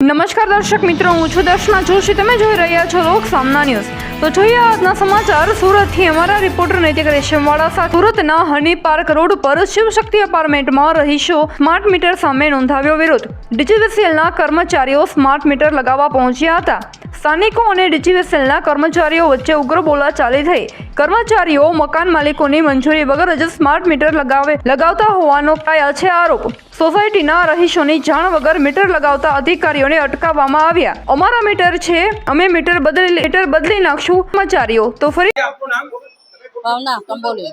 નમસ્કાર દર્શક મિત્રો, હું છું દર્શના જોશી. તમે જોઈ રહ્યા છો લોક સામના ન્યૂઝ. તો જોઈએ આજના સમાચાર સુરતથી અમારા રિપોર્ટર નૈતિક રેશમવાળા સાથે. સુરતના હની પાર્ક રોડ પર શિવશક્તિ અપાર્ટમેન્ટમાં રહીશો સ્માર્ટ મીટર સામે નોંધાવ્યો વિરોધ. ડીજીવીસીએલના કર્મચારીઓ સ્માર્ટ મીટર લગાવવા પહોંચ્યા હતા. સ્થાનિકો અને ડીજીવીસીએલના કર્મચારીઓ વચ્ચે ઉગ્ર બોલાચાલી થઈ. કર્મચારીઓ મકાન માલિકોની મંજૂરી વગર જ સ્માર્ટ મીટર લગાવતા હોવાનો કરાયો છે આરોપ. સોસાયટીના રહીશોની જાણ વગર મીટર લગાવતા અધિકારીઓને અટકાવવામાં આવ્યા. અમારા મીટર છે, અમે મીટર બદલી નાખશું. કર્મચારીઓ તો ફરી ભાવના કંબોલી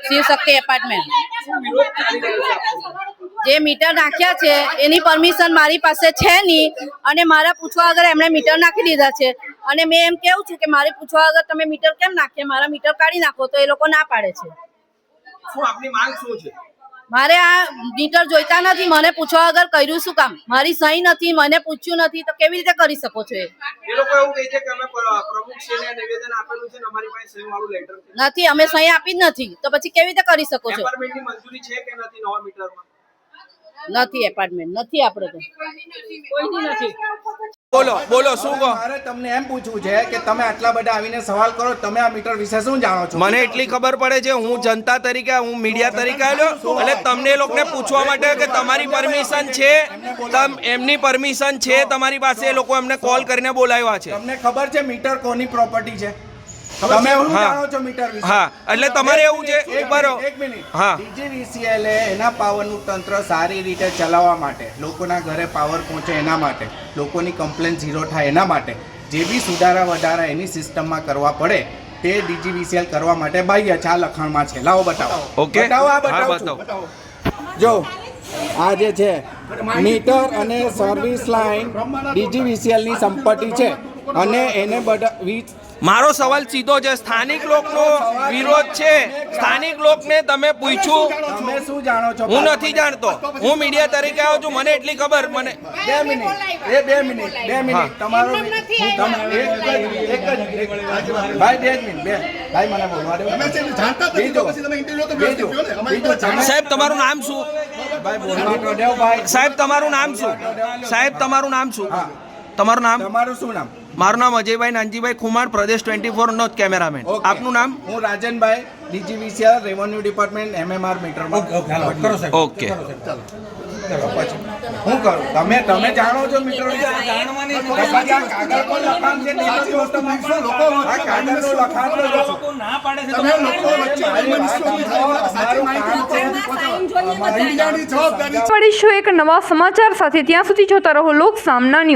શિવશક્તિ એપાર્ટમેન્ટ જે મીટર નાખ્યા છે એની પરમિશન મારી પાસે છે નહીં અને મારા પૂછવા વગર એમણે મીટર નાખી દીધા છે અને મેં એમ કેવું છું કે મારે પૂછવા વગર તમે મીટર કેમ નાખ્યા, મારા મીટર કાઢી નાખો, તો એ લોકો ના પાડે છે. શું આપની માંગ શું છે? મારે આ મીટર જોઈતા નથી. મને પૂછવા વગર કર્યું શું કામ? મારી સહી નથી, મને પૂછ્યું નથી, તો કેવી રીતે કરી શકો છો? એ લોકો એવું કહે છે કે અમે પ્રમુખશ્રીને નિવેદન આપેલું છે ને અમારી પાસે સહી વાળું લેટર છે. નથી, અમે સહી આપી જ નથી, તો પછી કેવી રીતે કરી શકો છો? એપાર્ટમેન્ટની મંજૂરી છે કે નથી નવા મીટરમાં? નથી, એપાર્ટમેન્ટ નથી. આપણે તો કોઈની નથી. બોલો શું કહો? મારે તમને એમ પૂછવું છે કે તમે આટલા બધા આવીને સવાલ કરો, તમે આ મીટર વિશે શું જાણો છો? મને એટલી ખબર પડે છે, હું જનતા તરીકે, હું મીડિયા તરીકે આવ્યો એટલે તમને એ લોકોને પૂછવા માટે કે તમારી પરમિશન છે, એમની પરમિશન છે તમારી પાસે, એ લોકો એમને કોલ કરીને બોલાવ્યા છે. તમને ખબર છે મીટર કોની પ્રોપર્ટી છે? તમે શું જાણો છો મીટર વિશે? હા, એટલે તમારે એવું છે એક મિનિટ. હા, ડીજીવીસીએલ એના પાવરનું તંત્ર સારી રીતે ચલાવવા માટે, લોકોના ઘરે પાવર પહોંચે એના માટે, લોકોની કમ્પ્લેન ઝીરો થાય એના માટે, જે બી સુધારા વધારા એની સિસ્ટમમાં કરવા પડે તે ડીજીવીસીએલ કરવા માટે બાહ્ય છે. આ લખાણમાં છે, લાવો બતાવો. ઓકે, બતાવો. આ હા, બતાવો. બતાવો. જો આ જે છે મીટર અને સર્વિસ લાઇન ડીજીવીસીએલ ની સંપત્તિ છે અને એને બધા મારો સવાલ સીધો છે. સ્થાનિક લોકનો વિરોધ છે. સ્થાનિક લોકને તમે પૂછ્યું, તમે શું જાણો છો? હું નથી જાણતો. હું મીડિયા તરીકે આવ્યો છું, મને એટલી ખબર. મને 2 મિનિટ તમારો ભાઈ 2 મિનિટ ભાઈ મને બોલવા દો. સાહેબ તમારું નામ શું? ભાઈ બોલવા દો ભાઈ. સાહેબ તમારું નામ શું? સાહેબ તમારું નામ શું? તમારું નામ? તમારું શું નામ? મારું નામ અજયભાઈ નાનજીભાઈ ખુમાર, પ્રદેશ 24 નો કેમેરામેન. આપનું નામ? હું રાજનભાઈ, ડીજીવીસીએલ રેવન્યુ ડિપાર્ટમેન્ટ MMR મીટરમાં. ઓકે, હું કરું? તમે જાણો છો મીટર વિશે? કાગળ પર લખાણ છે, આ કાગળનું લખાણ મળીશું એક નવા સમાચાર સાથે. ત્યાં સુધી જોતા રહો લોક સામના ન્યૂઝ.